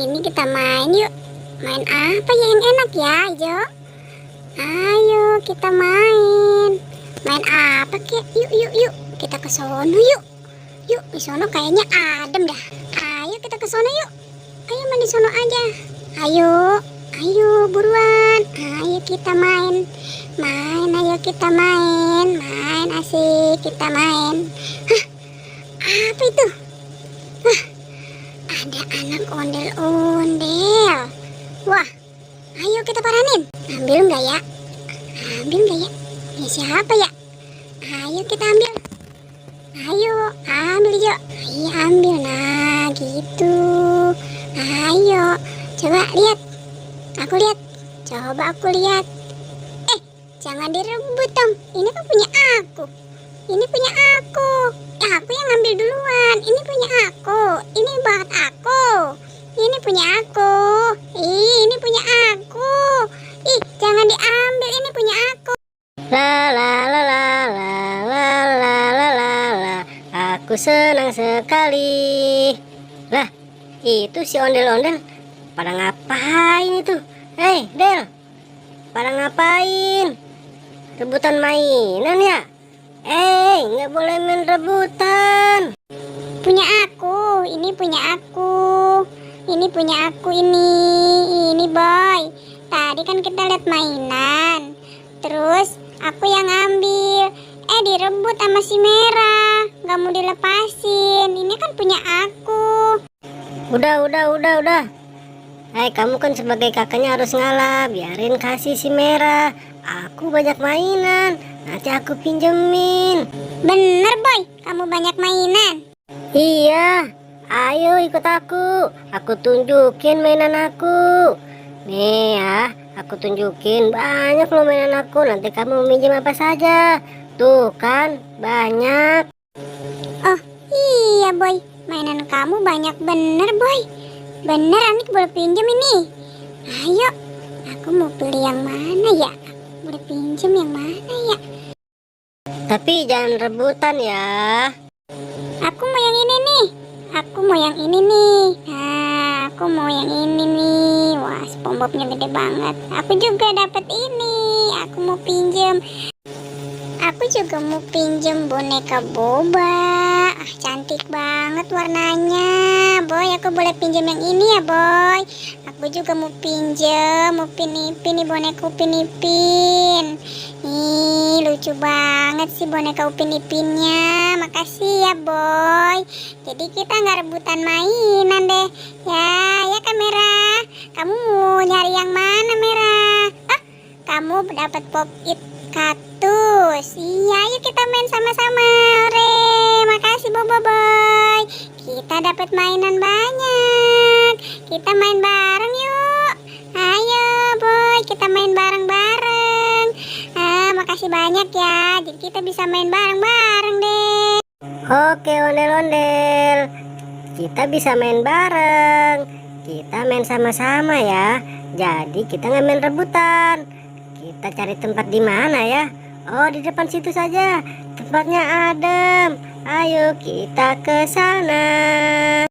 Ini kita main yuk. Main apa yang enak ya, Jo? Ayo kita main. Main apa kek? Yuk. Kita ke sono yuk. Yuk, di sono kayaknya adem dah. Ayo kita ke sono yuk. Ayo main di sono aja. Ayo buruan. Ayo kita main. Ayo kita main. Main asik kita main. Hah, apa itu? Hah, ada anak ondel-ondel. Wah, ayo kita paranin. Ambil nggak ya? Ini siapa ya? Ayo kita ambil. Ayo, ambil Jo. Ayo ambil, nah gitu. Ayo, coba lihat. Aku lihat. Coba aku lihat. Jangan direbut dong. Ini kan punya aku. Ini punya aku. Ya, aku yang ambil duluan. Ini punya aku. Ini buat aku. Ini punya aku. Ini punya aku. Jangan diambil. Ini punya aku. La. Aku senang sekali. Lah, itu si ondel-ondel pada ngapain itu? Hei, Del. Pada ngapain? Rebutan mainan ya? Nggak boleh main rebutan. Punya aku. Ini punya aku. Ini punya aku ini. Ini boy. Tadi kan kita lihat mainan. Terus aku yang ambil. Direbut sama si merah. Gak mau dilepasin. Ini kan punya aku. Udah. Kamu kan sebagai kakaknya harus ngalah. Biarin kasih si merah. Aku banyak mainan. Nanti aku pinjemin. Bener boy, kamu banyak mainan. Iya, ayo ikut aku. Aku tunjukin mainan aku. Nih ya, aku tunjukin banyak loh mainan aku. Nanti kamu minjem apa saja. Tuh kan, banyak. Oh iya boy, mainan kamu banyak bener boy. Bener, Anik boleh pinjem ini. Ayo, aku mau pilih yang mana ya? Boleh pinjem yang mana ya? Tapi jangan rebutan ya. Aku mau yang ini nih. Aku mau yang ini nih. Nah, aku mau yang ini nih. Wah, SpongeBob-nya gede banget. Aku juga dapat ini. Aku mau pinjem. Aku juga mau pinjem boneka boba. Cantik banget warnanya. Boy, aku boleh pinjem yang ini ya, Boy. Aku juga mau pinjem, mau pinipin nih boneka Upin Ipin. Ih, lucu banget sih boneka Upin Ipinnya. Makasih ya, Boy. Jadi kita nggak rebutan mainan deh. Ya kan Merah. Kamu mau nyari yang mana Merah? Kamu dapat pop-it kaktus. Iya, yuk kita main sama-sama. Ore, makasih Boy. Kita dapat mainan banyak. Kita main bareng yuk. Ayo Boy, kita main bareng-bareng. Makasih banyak ya. Jadi kita bisa main bareng-bareng deh. Oke ondel-ondel, kita bisa main bareng. Kita main sama-sama ya. Jadi kita nggak main rebutan. Kita cari tempat di mana ya? Oh, di depan situ saja. Tempatnya adem. Ayo kita ke sana.